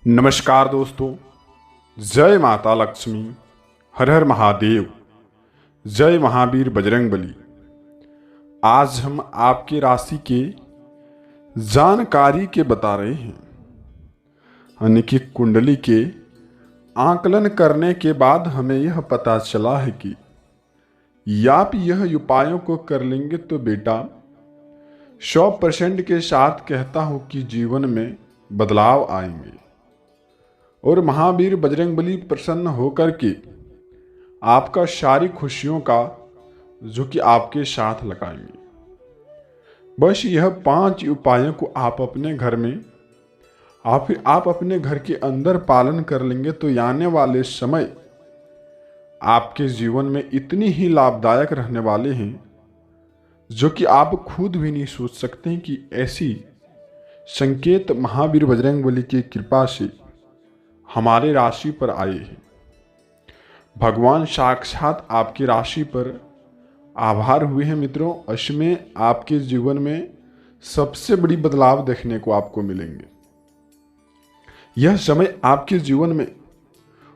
नमस्कार दोस्तों। जय माता लक्ष्मी, हर हर महादेव, जय महावीर बजरंगबली। आज हम आपकी राशि के जानकारी के बता रहे हैं, यानी कि कुंडली के आकलन करने के बाद हमें यह पता चला है कि आप यह उपायों को कर लेंगे तो बेटा 100% के साथ कहता हूँ कि जीवन में बदलाव आएंगे और महावीर बजरंगबली प्रसन्न होकर के आपका सारी खुशियों का जो कि आपके साथ लगाएंगे। बस यह 5 उपायों को आप अपने घर में आप अपने घर के अंदर पालन कर लेंगे तो आने वाले समय आपके जीवन में इतनी ही लाभदायक रहने वाले हैं जो कि आप खुद भी नहीं सोच सकते हैं कि ऐसी संकेत महावीर बजरंगबली की कृपा से हमारे राशि पर आए हैं। भगवान साक्षात आपकी राशि पर आभार हुए हैं मित्रों। इसमें आपके जीवन में सबसे बड़ी बदलाव देखने को आपको मिलेंगे। यह समय आपके जीवन में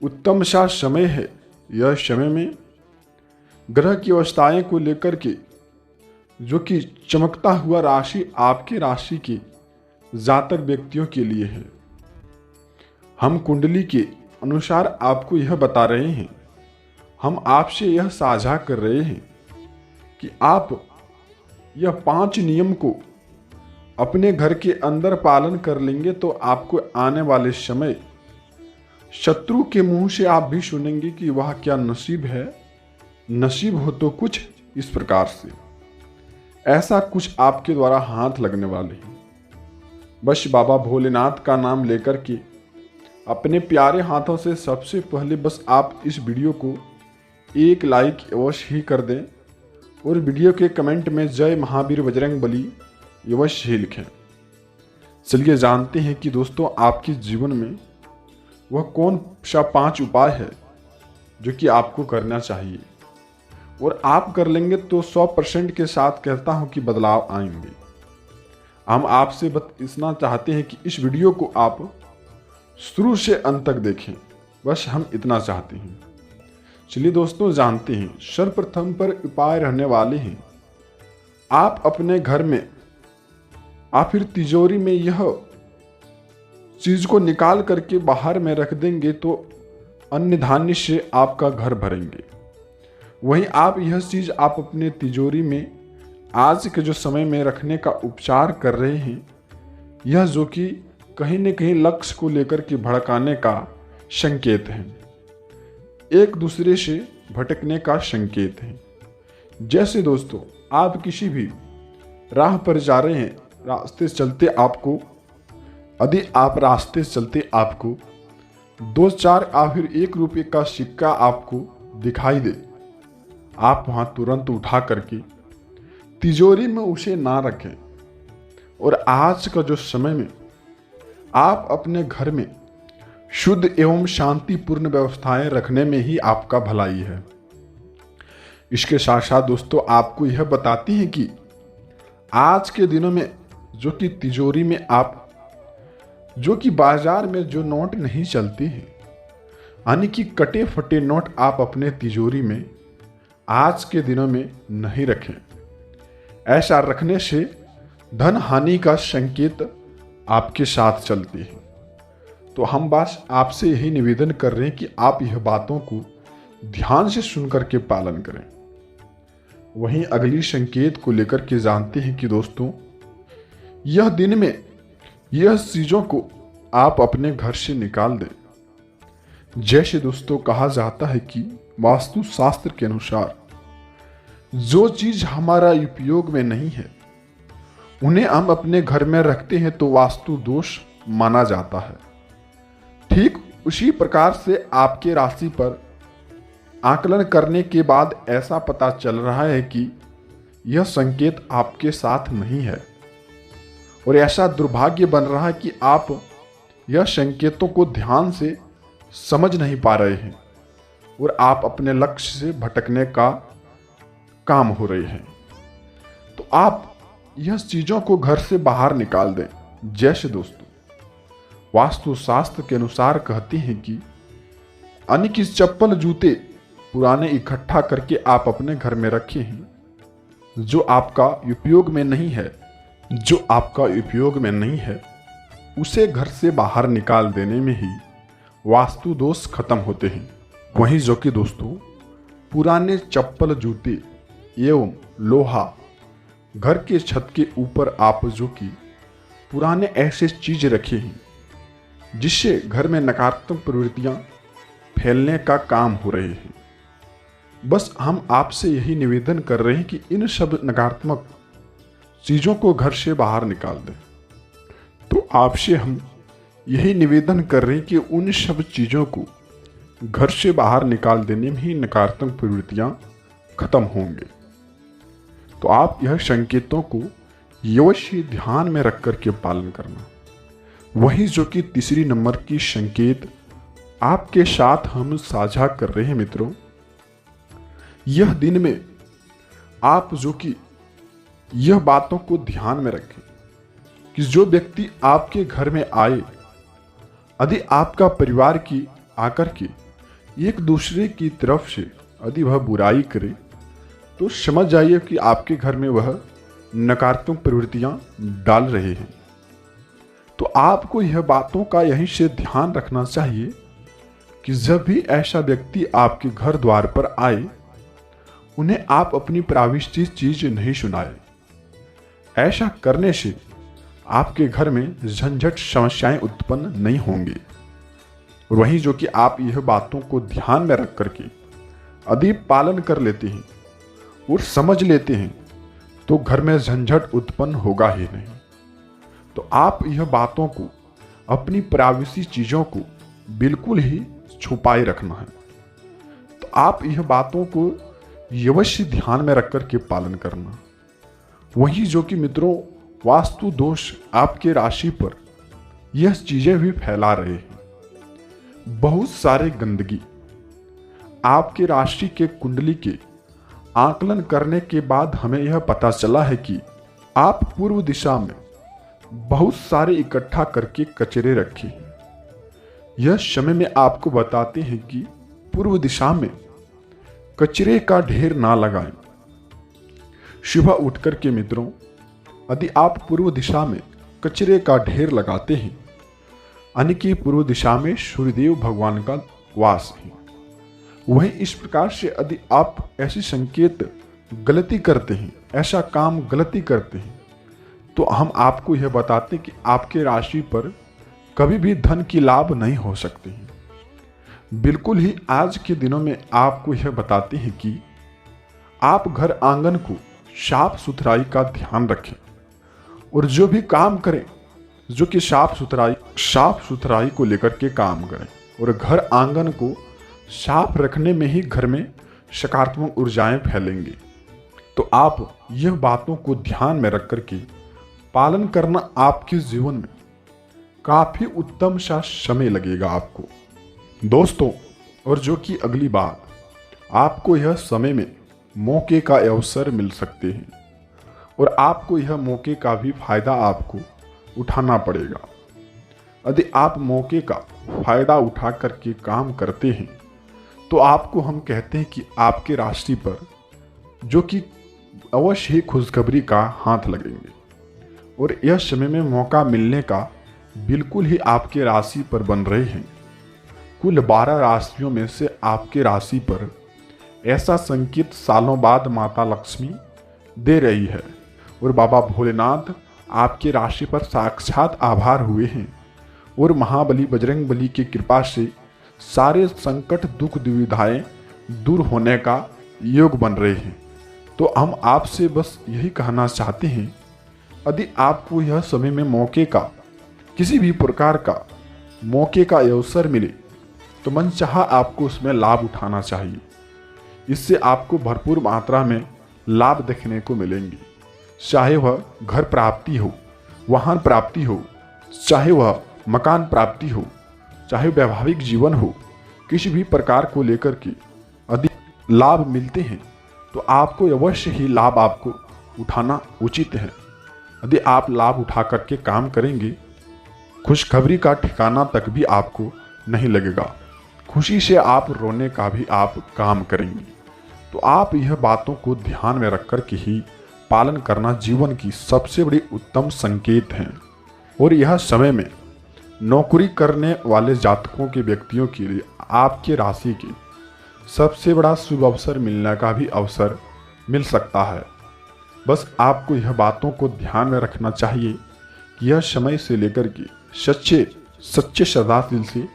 उत्तम सा समय है। यह समय में ग्रह की अवस्थाएं को लेकर के जो कि चमकता हुआ राशि आपकी राशि के जातक व्यक्तियों के लिए है। हम कुंडली के अनुसार आपको यह बता रहे हैं, हम आपसे यह साझा कर रहे हैं कि आप यह 5 नियम को अपने घर के अंदर पालन कर लेंगे तो आपको आने वाले समय शत्रु के मुंह से आप भी सुनेंगे कि वह क्या नसीब है। नसीब हो तो कुछ इस प्रकार से, ऐसा कुछ आपके द्वारा हाथ लगने वाले हैं। बस बाबा भोलेनाथ का नाम लेकर के अपने प्यारे हाथों से सबसे पहले बस आप इस वीडियो को एक लाइक अवश्य ही कर दें और वीडियो के कमेंट में जय महावीर बजरंगबली अवश्य ही लिखें। चलिए जानते हैं कि दोस्तों आपके जीवन में वह कौन सा 5 उपाय है जो कि आपको करना चाहिए और आप कर लेंगे तो 100% के साथ कहता हूं कि बदलाव आएंगे। हम आपसे इतना चाहते हैं कि इस वीडियो को आप शुरू से अंत तक देखें, बस हम इतना चाहते हैं। चलिए दोस्तों जानते हैं। सर्वप्रथम पर उपाय रहने वाले हैं, आप अपने घर में आप फिर तिजोरी में यह चीज को निकाल करके बाहर में रख देंगे तो अन्य धान्य से आपका घर भरेंगे। वहीं आप यह चीज आप अपने तिजोरी में आज के जो समय में रखने का उपचार कर रहे हैं, यह जो कि कहीं न कहीं लक्ष्य को लेकर के भड़काने का संकेत है, एक दूसरे से भटकने का संकेत है। जैसे दोस्तों आप किसी भी राह पर जा रहे हैं, रास्ते चलते आपको यदि आप रास्ते चलते आपको 2-4 या फिर 1 रुपये का सिक्का आपको दिखाई दे, आप वहाँ तुरंत उठा करके तिजोरी में उसे ना रखें और आज का जो समय में आप अपने घर में शुद्ध एवं शांतिपूर्ण व्यवस्थाएं रखने में ही आपका भलाई है। इसके साथ साथ दोस्तों आपको यह बताती है कि आज के दिनों में जो कि तिजोरी में आप जो कि बाजार में जो नोट नहीं चलते हैं, यानी कि कटे फटे नोट आप अपने तिजोरी में आज के दिनों में नहीं रखें। ऐसा रखने से धन हानि का संकेत आपके साथ चलती है। तो हम बस आपसे यही निवेदन कर रहे हैं कि आप यह बातों को ध्यान से सुनकर के पालन करें। वहीं अगली संकेत को लेकर के जानते हैं कि दोस्तों यह दिन में यह चीजों को आप अपने घर से निकाल दें। जैसे दोस्तों कहा जाता है कि वास्तु शास्त्र के अनुसार जो चीज हमारा उपयोग में नहीं है उन्हें हम अपने घर में रखते हैं तो वास्तु दोष माना जाता है। ठीक उसी प्रकार से आपके राशि पर आकलन करने के बाद ऐसा पता चल रहा है कि यह संकेत आपके साथ नहीं है और ऐसा दुर्भाग्य बन रहा है कि आप यह संकेतों को ध्यान से समझ नहीं पा रहे हैं और आप अपने लक्ष्य से भटकने का काम हो रहे हैं। तो आप यह चीजों को घर से बाहर निकाल दें। जैसे दोस्तों वास्तुशास्त्र के अनुसार कहते हैं कि अन्य की चप्पल जूते पुराने इकट्ठा करके आप अपने घर में रखे हैं जो आपका उपयोग में नहीं है, उसे घर से बाहर निकाल देने में ही वास्तु दोष खत्म होते हैं। वहीं जो कि दोस्तों पुराने चप्पल जूते एवं लोहा घर के छत के ऊपर आप जो कि पुराने ऐसे चीज रखे हैं जिससे घर में नकारात्मक प्रवृत्तियां फैलने का काम हो रहे हैं, बस हम आपसे यही निवेदन कर रहे हैं कि इन सब नकारात्मक चीज़ों को घर से बाहर निकाल दें। तो आपसे हम यही निवेदन कर रहे हैं कि उन सब चीज़ों को घर से बाहर निकाल देने में ही नकारात्मक प्रवृत्तियां खत्म होंगे। तो आप यह संकेतों को अवश्य ध्यान में रख कर के पालन करना। वही जो कि तीसरी नंबर की संकेत आपके साथ हम साझा कर रहे हैं मित्रों, यह दिन में आप जो कि यह बातों को ध्यान में रखें कि जो व्यक्ति आपके घर में आए, यदि आपका परिवार की आकर के एक दूसरे की तरफ से यदि वह बुराई करे तो समझ जाइए कि आपके घर में वह नकारात्मक प्रवृत्तियां डाल रहे हैं। तो आपको यह बातों का यहीं से ध्यान रखना चाहिए कि जब भी ऐसा व्यक्ति आपके घर द्वार पर आए, उन्हें आप अपनी प्राविष्टिक चीज नहीं सुनाए। ऐसा करने से आपके घर में झंझट समस्याएं उत्पन्न नहीं होंगी। और वहीं जो कि आप यह बातों को ध्यान में रख करके यदि पालन कर लेते हैं और समझ लेते हैं तो घर में झंझट उत्पन्न होगा ही नहीं। तो आप यह बातों को, अपनी प्राविष्टिक चीजों को बिल्कुल ही छुपाए रखना है। तो आप यह बातों को अवश्य ध्यान में रख कर के पालन करना। वही जो कि मित्रों वास्तु दोष आपके राशि पर यह चीजें भी फैला रहे हैं। बहुत सारे गंदगी आपके राशि के कुंडली के आकलन करने के बाद हमें यह पता चला है कि आप पूर्व दिशा में बहुत सारे इकट्ठा करके कचरे रखे हैं। यह समय में आपको बताते हैं कि पूर्व दिशा में कचरे का ढेर ना लगाएं। सुबह उठकर के मित्रों, यदि आप पूर्व दिशा में कचरे का ढेर लगाते हैं, यानी कि पूर्व दिशा में सूर्यदेव भगवान का वास है, वहीं इस प्रकार से यदि आप ऐसी संकेत गलती करते हैं, ऐसा काम गलती करते हैं, तो हम आपको यह बताते हैं कि आपके राशि पर कभी भी धन की लाभ नहीं हो सकते हैं। बिल्कुल ही आज के दिनों में आपको यह बताते हैं कि आप घर आंगन को साफ सुथराई का ध्यान रखें और जो भी काम करें जो कि साफ सुथराई को लेकर के काम करें, और घर आंगन को साफ रखने में ही घर में सकारात्मक ऊर्जाएं फैलेंगी। तो आप यह बातों को ध्यान में रख करके पालन करना आपके जीवन में काफी उत्तम सा समय लगेगा आपको दोस्तों। और जो कि अगली बात, आपको यह समय में मौके का अवसर मिल सकते हैं और आपको यह मौके का भी फायदा आपको उठाना पड़ेगा। यदि आप मौके का फायदा उठा करके काम करते हैं तो आपको हम कहते हैं कि आपके राशि पर जो कि अवश्य ही खुशखबरी का हाथ लगेंगे और यह समय में मौका मिलने का बिल्कुल ही आपके राशि पर बन रहे हैं। कुल 12 राशियों में से आपके राशि पर ऐसा संकेत सालों बाद माता लक्ष्मी दे रही है और बाबा भोलेनाथ आपके राशि पर साक्षात आभार हुए हैं और महाबली बजरंग बली की कृपा से सारे संकट दुख दुविधाएं दूर होने का योग बन रहे हैं। तो हम आपसे बस यही कहना चाहते हैं, यदि आपको यह समय में मौके का, किसी भी प्रकार का मौके का अवसर मिले तो मनचाहा आपको उसमें लाभ उठाना चाहिए। इससे आपको भरपूर मात्रा में लाभ देखने को मिलेंगे, चाहे वह घर प्राप्ति हो, वाहन प्राप्ति हो, चाहे वह मकान प्राप्ति हो, चाहे वैवाहिक जीवन हो, किसी भी प्रकार को लेकर के यदि लाभ मिलते हैं तो आपको अवश्य ही लाभ आपको उठाना उचित है। यदि आप लाभ उठा करके काम करेंगे, खुशखबरी का ठिकाना तक भी आपको नहीं लगेगा। खुशी से आप रोने का भी आप काम करेंगे। तो आप यह बातों को ध्यान में रख कर के ही पालन करना जीवन की सबसे बड़ी उत्तम संकेत है। और यह समय में नौकरी करने वाले जातकों के व्यक्तियों के लिए आपके राशि के सबसे बड़ा शुभ अवसर मिलने का भी अवसर मिल सकता है। बस आपको यह बातों को ध्यान में रखना चाहिए कि यह समय से लेकर के सच्चे श्रद्धाशील से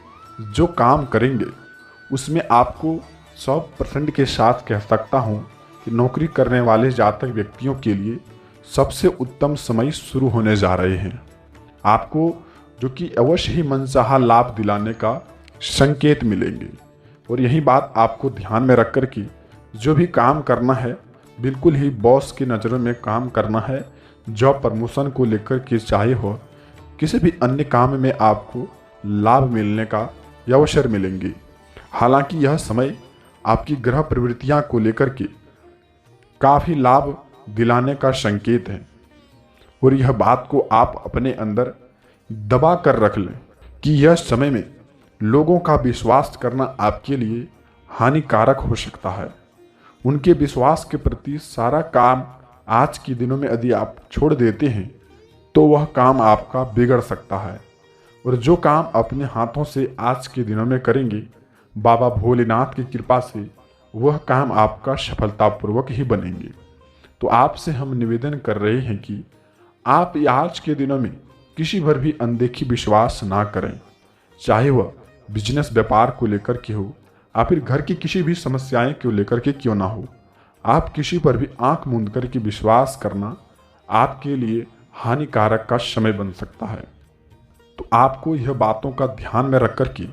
जो काम करेंगे उसमें आपको 100% के साथ कह सकता हूँ कि नौकरी करने वाले जातक व्यक्तियों के लिए सबसे उत्तम समय शुरू होने जा रहे हैं। आपको जो कि अवश्य ही मनचाहा लाभ दिलाने का संकेत मिलेंगे। और यही बात आपको ध्यान में रख कर के जो भी काम करना है बिल्कुल ही बॉस की नज़रों में काम करना है। जॉब प्रमोशन को लेकर के चाहे हो किसी भी अन्य काम में आपको लाभ मिलने का अवसर मिलेंगे। हालांकि यह समय आपकी ग्रह प्रवृत्तियां को लेकर के काफ़ी लाभ दिलाने का संकेत है। और यह बात को आप अपने अंदर दबा कर रख लें कि यह समय में लोगों का विश्वास करना आपके लिए हानिकारक हो सकता है। उनके विश्वास के प्रति सारा काम आज के दिनों में यदि आप छोड़ देते हैं तो वह काम आपका बिगड़ सकता है। और जो काम अपने हाथों से आज के दिनों में करेंगे बाबा भोलेनाथ की कृपा से वह काम आपका सफलतापूर्वक ही बनेंगे। तो आपसे हम निवेदन कर रहे हैं कि आप आज के दिनों में किसी पर भी अनदेखी विश्वास ना करें, चाहे वह बिजनेस व्यापार को लेकर के हो या फिर घर की किसी भी समस्याएं को लेकर के क्यों ना हो। आप किसी पर भी आंख मूंद कर के विश्वास करना आपके लिए हानिकारक का समय बन सकता है। तो आपको यह बातों का ध्यान में रख कर के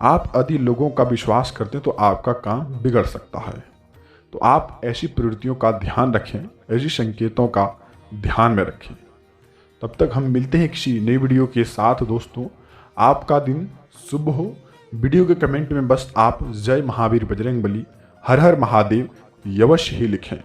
आप यदि लोगों का विश्वास करते हैं तो आपका काम बिगड़ सकता है। तो आप ऐसी प्रवृत्तियों का ध्यान रखें, ऐसी संकेतों का ध्यान में रखें। तब तक हम मिलते हैं किसी नई वीडियो के साथ। दोस्तों, आपका दिन शुभ हो। वीडियो के कमेंट में बस आप जय महावीर बजरंगबली, हर हर महादेव अवश्य ही लिखें।